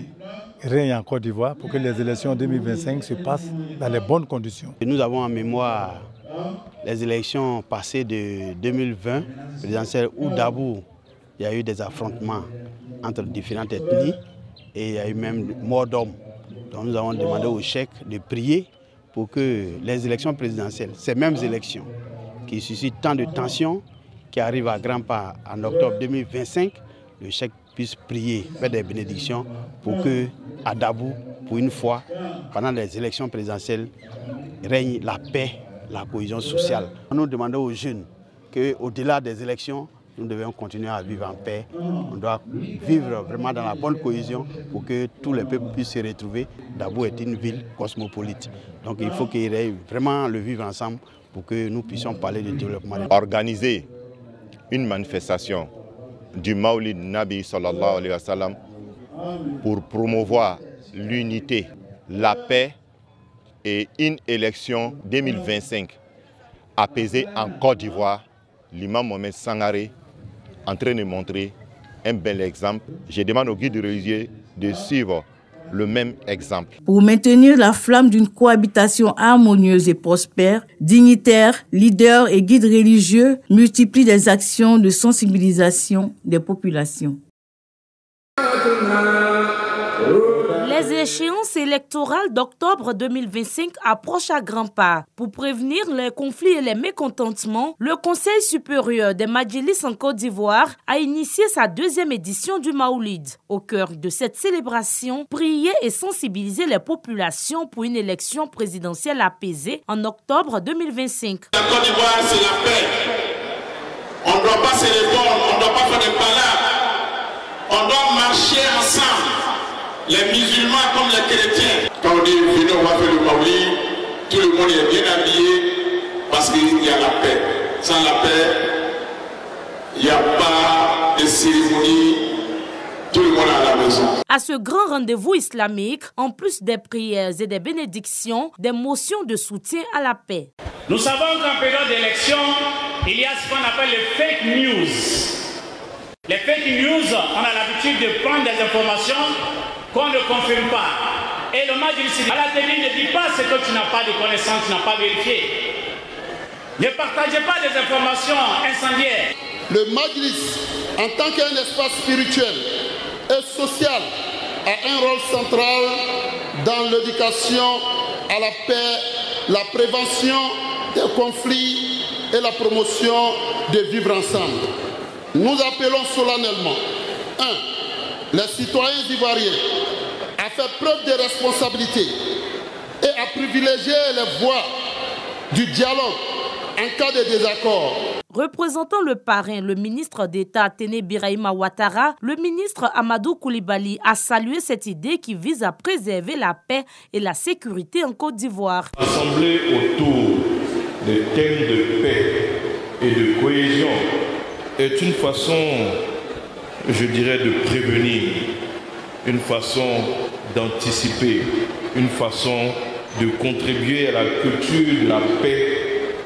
règne en Côte d'Ivoire, pour que les élections 2025 se passent dans les bonnes conditions. Nous avons en mémoire les élections passées de 2020, présidentielles, où d'abord il y a eu des affrontements entre différentes ethnies et il y a eu même mort d'hommes. Donc nous avons demandé au cheikh de prier pour que les élections présidentielles, ces mêmes élections qui suscitent tant de tensions, qui arrive à grands pas en octobre 2025, le cheikh puisse prier, faire des bénédictions pour que à Dabou, pour une fois, pendant les élections présidentielles, règne la paix, la cohésion sociale. Nous demandons aux jeunes qu'au-delà des élections, nous devons continuer à vivre en paix. On doit vivre vraiment dans la bonne cohésion pour que tous les peuples puissent se retrouver. Dabou est une ville cosmopolite. Donc il faut qu'il y ait vraiment le vivre ensemble pour que nous puissions parler de développement. Organiser une manifestation du Maulid Nabi sallallahu alayhi wa sallam pour promouvoir l'unité, la paix et une élection 2025 apaisée en Côte d'Ivoire. L'imam Mohamed Sangaré en train de montrer un bel exemple. Je demande aux guides religieux de suivre le même exemple. Pour maintenir la flamme d'une cohabitation harmonieuse et prospère, dignitaires, leaders et guides religieux multiplient des actions de sensibilisation des populations. Les échéances électorales d'octobre 2025 approchent à grands pas. Pour prévenir les conflits et les mécontentements, le Conseil supérieur des Madjilis en Côte d'Ivoire a initié sa deuxième édition du Maoulid. Au cœur de cette célébration, prier et sensibiliser les populations pour une élection présidentielle apaisée en octobre 2025. La Côte d'Ivoire, c'est la paix. On ne doit pas se répondre, on ne doit pas faire des palabres. On doit marcher ensemble. Les musulmans comme les chrétiens. Quand on dit venez, on va faire le Maoulid, tout le monde est bien habillé parce qu'il y a la paix. Sans la paix, il n'y a pas de cérémonie, tout le monde est à la maison. À ce grand rendez-vous islamique, en plus des prières et des bénédictions, des motions de soutien à la paix. Nous savons qu'en période d'élection, il y a ce qu'on appelle les fake news. Les fake news, on a l'habitude de prendre des informations qu'on ne confirme pas. Et le Majlis, à la télé, ne dit pas ce que tu n'as pas de connaissances, tu n'as pas vérifié. Ne partagez pas des informations incendiaires. Le Majlis, en tant qu'un espace spirituel et social, a un rôle central dans l'éducation à la paix, la prévention des conflits et la promotion de vivre ensemble. Nous appelons solennellement 1. Les citoyens ivoiriens à faire preuve de responsabilité et à privilégier les voies du dialogue en cas de désaccord. Représentant le parrain, le ministre d'État Téné Birahima Ouattara, le ministre Amadou Koulibaly a salué cette idée qui vise à préserver la paix et la sécurité en Côte d'Ivoire. Assembler autour des thèmes de paix et de cohésion est une façon, je dirais, de prévenir, une façon d'anticiper, une façon de contribuer à la culture de la paix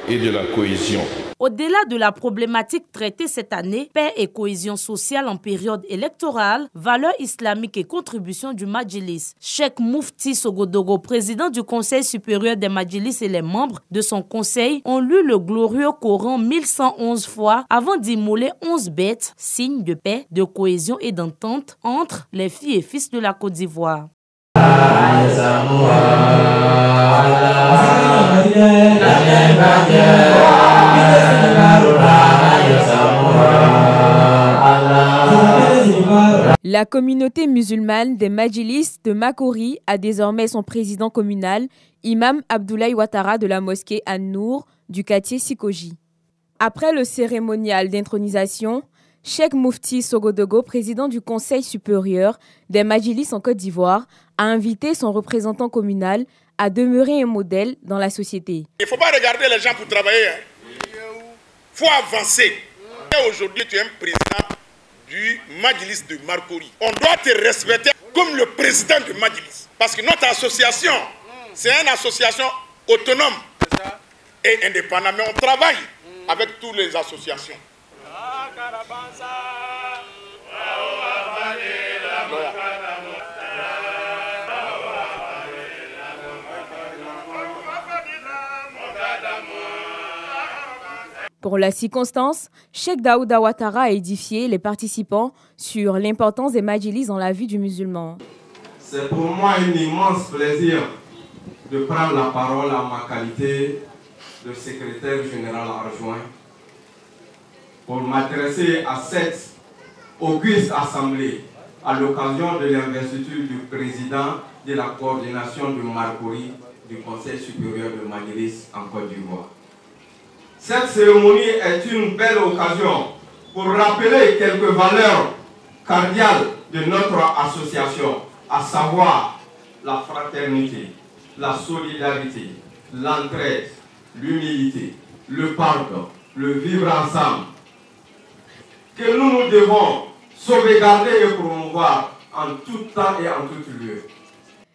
et de la cohésion. Au-delà de la problématique traitée cette année, paix et cohésion sociale en période électorale, valeurs islamiques et contribution du Majlis. Cheikh Moufti Sogodogo, président du Conseil supérieur des Majlis et les membres de son conseil ont lu le glorieux Coran 1111 fois avant d'immoler 11 bêtes, signe de paix, de cohésion et d'entente entre les filles et fils de la Côte d'Ivoire. La communauté musulmane des Majlis de Makori a désormais son président communal, Imam Abdoulaye Ouattara de la mosquée An-Nour du quartier Sikoji. Après le cérémonial d'intronisation, Cheikh Moufti Sogodogo, président du Conseil supérieur des Majlis en Côte d'Ivoire, a invité son représentant communal à demeurer un modèle dans la société. Il ne faut pas regarder les gens pour travailler. Il faut avancer. Aujourd'hui, tu es un président du Majlis de Marcory. On doit te respecter comme le président du Majlis. Parce que notre association, c'est une association autonome et indépendante. Mais on travaille avec toutes les associations. Pour la circonstance, Cheikh Daouda Ouattara a édifié les participants sur l'importance des Majlis dans la vie du musulman. C'est pour moi un immense plaisir de prendre la parole en ma qualité de secrétaire général adjoint pour m'adresser à cette auguste assemblée à l'occasion de l'investiture du président de la coordination de Marcory du Conseil supérieur de Majlis en Côte d'Ivoire. Cette cérémonie est une belle occasion pour rappeler quelques valeurs cardinales de notre association, à savoir la fraternité, la solidarité, l'entraide, l'humilité, le pardon, le vivre ensemble, que nous devons sauvegarder et promouvoir en tout temps et en tout lieu.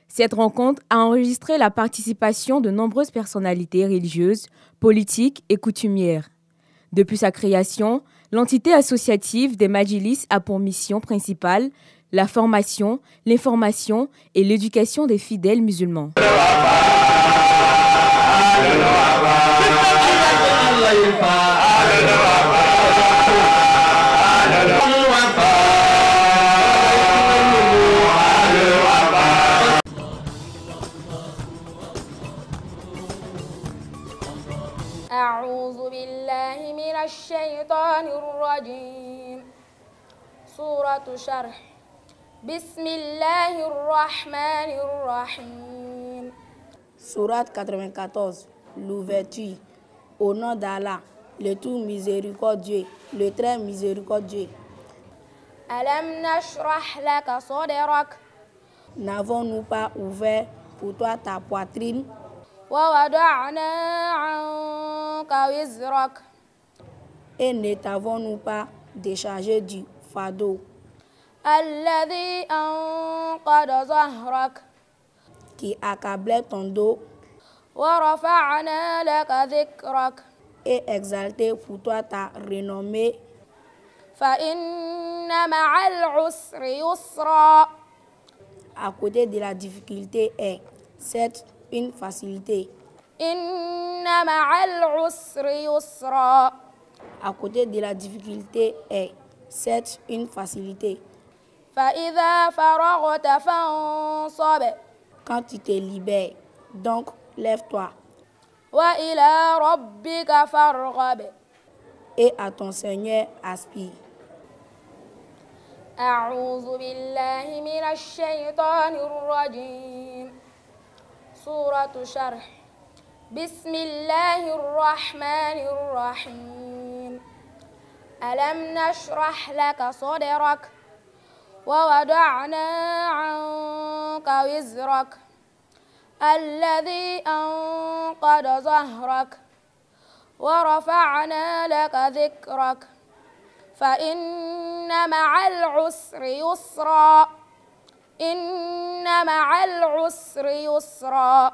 Cette rencontre a enregistré la participation de nombreuses personnalités religieuses, politiques et coutumières. Depuis sa création, l'entité associative des Majlis a pour mission principale la formation, l'information et l'éducation des fidèles musulmans. أعوذ بالله من الشيطان الرجيم سورة شرح بسم الله الرحمن الرحيم Sourate 94, l'ouverture. Au nom d'Allah, le tout miséricordieux, le très miséricordieux. ألم نشرح لك صدرك N'avons-nous pas ouvert pour toi ta poitrine? ووضعنا عنك وزرك Et ne t'avons-nous pas décharger du fardeau الذي أنقض ظهرك qui accablait ton dos ورفعنا لك ذكرك et exalter pour toi ta renommée. فإن مع العسر يسرا. À côté de la difficulté est c'est une facilité. إن مع العسر يسرا. À côté de la difficulté est c'est une facilité. فإذا فرغت فانصب. Quand tu te libères, donc lève-toi. وإلى ربك فارغب. Et à ton Seigneur aspire. أعوذ بالله من الشيطان الرجيم. سورة شرح. بسم الله الرحمن الرحيم. ألم نشرح لك صدرك ووضعنا عنك وزرك الذي أنقض ظهرك ورفعنا لك ذكرك فإن مع العسر يسرا. إن مع العسر يسرا.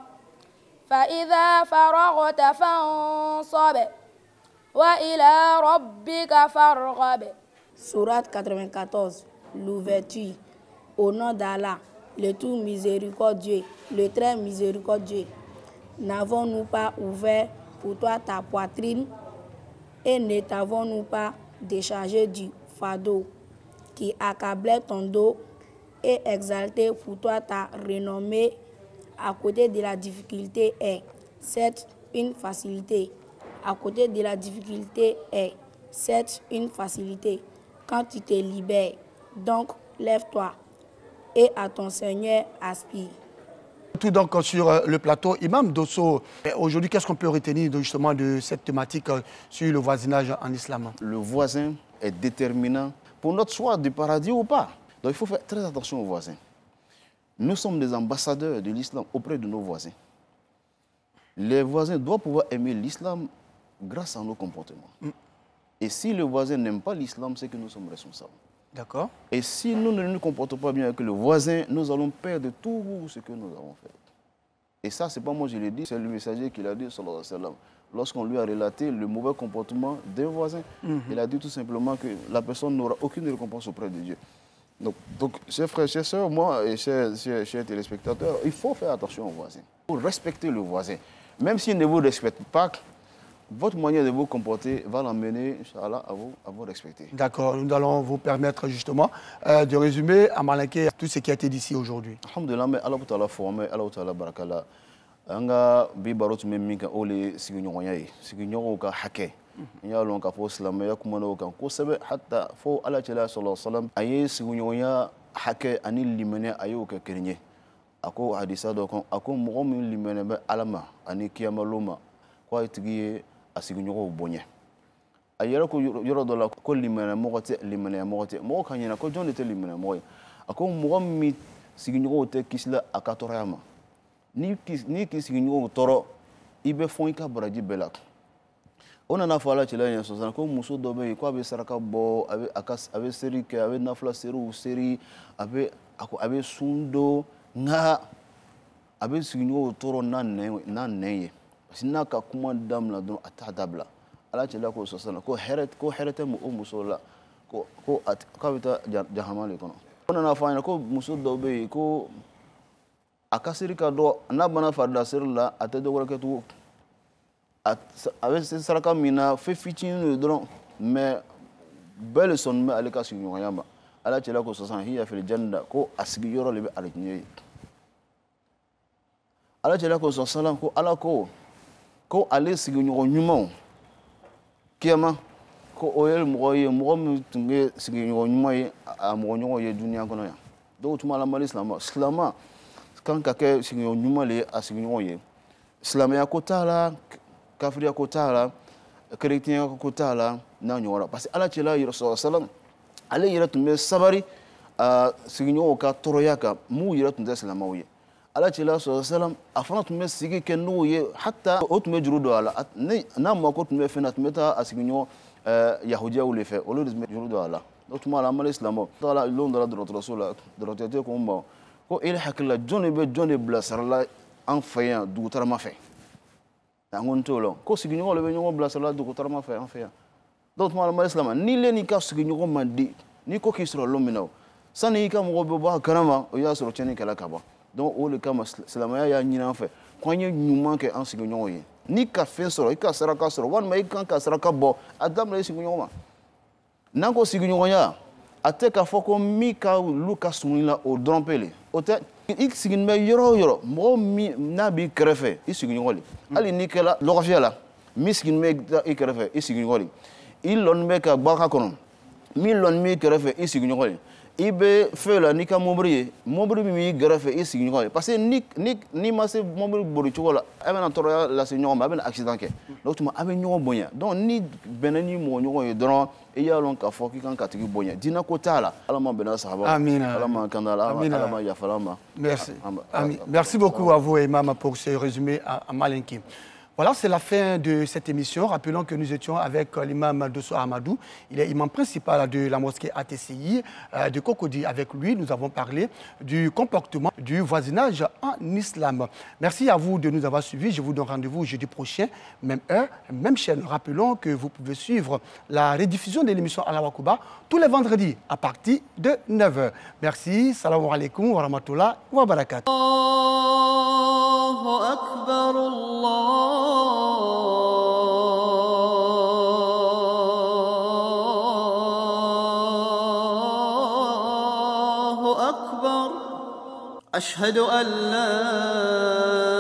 فإذا فرغت فانصب وإلى ربك فارغب. Sourate 94, l'ouverture. Au nom d'Allah, le tout miséricordieux, le très miséricordieux. N'avons-nous pas ouvert pour toi ta poitrine et ne t'avons-nous pas déchargé du fardeau qui accablait ton dos et exalté pour toi ta renommée? À côté de la difficulté est c'est une facilité. À côté de la difficulté est c'est une facilité. Quand tu te libères, donc lève-toi et à ton Seigneur aspire. Tout donc sur le plateau. Imam Dosso, aujourd'hui, qu'est-ce qu'on peut retenir justement de cette thématique sur le voisinage en islam? Le voisin est déterminant pour notre choix du paradis ou pas. Donc il faut faire très attention aux voisins. Nous sommes des ambassadeurs de l'islam auprès de nos voisins. Les voisins doivent pouvoir aimer l'islam grâce à nos comportements. Et si le voisin n'aime pas l'islam, c'est que nous sommes responsables. D'accord. Et si nous ne nous comportons pas bien avec le voisin, nous allons perdre tout ce que nous avons fait. Et ça, ce n'est pas moi qui l'ai dit, c'est le messager qui l'a dit, sallallahu alayhi wa sallam. Lorsqu'on lui a relaté le mauvais comportement d'un voisin, il a dit tout simplement que la personne n'aura aucune récompense auprès de Dieu. Donc, chers frères, chers sœurs, moi et chers téléspectateurs, il faut faire attention aux voisins. Il faut respecter le voisin. Même s'il ne vous respecte pas, votre manière de vous comporter va l'amener, Inch'Allah, à vous respecter. D'accord, nous allons vous permettre justement de résumer à Malinké tout ce qui a été dit ici aujourd'hui. Alhamdulillah, mais Allah ta'ala formé, Allah ta'ala barakala. Anga bi barot memika ole sigunyoya yi. Sigunyo ka hake. Ya lon ka fo islam ya kuma no kan ko sabe hatta fo Allah ta'ala sallallahu alaihi wasallam ayi sigunyoya hake ani limene ayo ka kernye. Ako hadisa do kon ako mo min limene be alama ani kiyama luma ko itigi asigunyogo bonye. Ayera ko yoro do la ko limene mo te limene mo te mo kanyena ko jonde te limene mo. Ako mo mi sigunyogo te kisla akatorama. Ni kisiginyo toro ibe fon ka baraji belak ona na fala chela nya so ko muso do be ko abe saraka bo abe seri ke abe na fla seru seri abe sundo nga abe siginyo toro nan ne sina ka kuma damla don atadabla ala chela ko so ko herete mu muso la ko ka bita jahamale kono ona na fala ko muso do be ko akasiri ka do na bana farda sirla ate do wala ketu avec saraka mina fe fitin do mais belle son me alika sinyo yamba ala chela ko sosan hiya fil janna ko asbi yoro lebe alinye ala chela ko sosan ko ala ko ale sinyo nyuma kiyama ko oyel moye mo tunge sinyo nyuma ye mo nyo ye dunia kono ya do tuma la mal islam quand quelqu'un est nyumale asignyoye islamia kotala kafiriya kotala chrétien kotala na nyora parce que ala chela rasul sallam ale yira tumbe sabari signyo ka toroyaka mu yira tumbe islamawiye ala chela sallam afana tumbe sigi kenu ye hatta otume jurudo ala na ma ko tumbe fena tumeta asignyo yahudiya ou les faits au lieu de se mettre de Allah donc tuma la mal islamo la lon de la droite la droite ko mo ko il hakla jone be jone blasarla en fayan du tarama fait ngon tolo ko sigi ñoo le be ñoo blasarla du tarama fait en fayan donc tuma la mal islamo ni le ni ka sigi ñoo mandi ni ko ki soro lominaw sani ka mo be ba karama o ya soro cheni kala kaba donc o le kama islamaya ya ñina fait ko ñu ñuma ke en sigi ñoo yi ni ka fen soro i ka saraka soro wan ma i kan ka saraka bɔ a daminɛ i sigi ɲɔgɔn ma n'an ko sigi ɲɔgɔnya a tɛ k'a fɔ ko min ka lu ka sumuni la o dɔrɔn pe le o tɛ i sigilen bɛ yɔrɔ o yɔrɔ mɔgɔ min n'a b'i kɛrɛfɛ i sigi ɲɔgɔn le hali n'i kɛla lɔgɔfiya la min sigilen bɛ i kɛrɛfɛ i sigi ɲɔgɔn le i lɔnni bɛ ka gbaka kɔnɔ min lɔnni b'i kɛrɛfɛ i sigi ɲɔgɔn le i bɛ fɛn la n'i ka mɔbili ye mɔbili min b'i kɛrɛfɛ i sigi ɲɔgɔn ye parce que n'i ma se mɔbili boli cogo la a bɛna tɔɔrɔya lase ɲɔgɔn ma a bɛna accident kɛ donc tuma a bɛ ɲɔgɔn bonya donc ni bɛnna ni mɔgɔ ɲɔgɔn ye dɔrɔn i y'a lɔn k'a fɔ k'i kan ka tigi bonya diinɛ ko t'a la ala ma bɛnna sahaba ala ma kan da la ala ma yafa ma. Merci beaucoup à vous Imam pour ce résumé à Malinki. Voilà, c'est la fin de cette émission. Rappelons que nous étions avec l'imam Dosso Amadou. Il est imam principal de la mosquée ATCI de Cocody. Avec lui, nous avons parlé du comportement du voisinage en islam. Merci à vous de nous avoir suivis. Je vous donne rendez-vous jeudi prochain, même heure, même chaîne. Rappelons que vous pouvez suivre la rediffusion de l'émission Allah Wakuba tous les vendredis à partir de 9h. Merci. Salam alaikum wa rahmatullah wa barakatuh. Allahu Akbar, Allahu Akbar. Ashhadu an la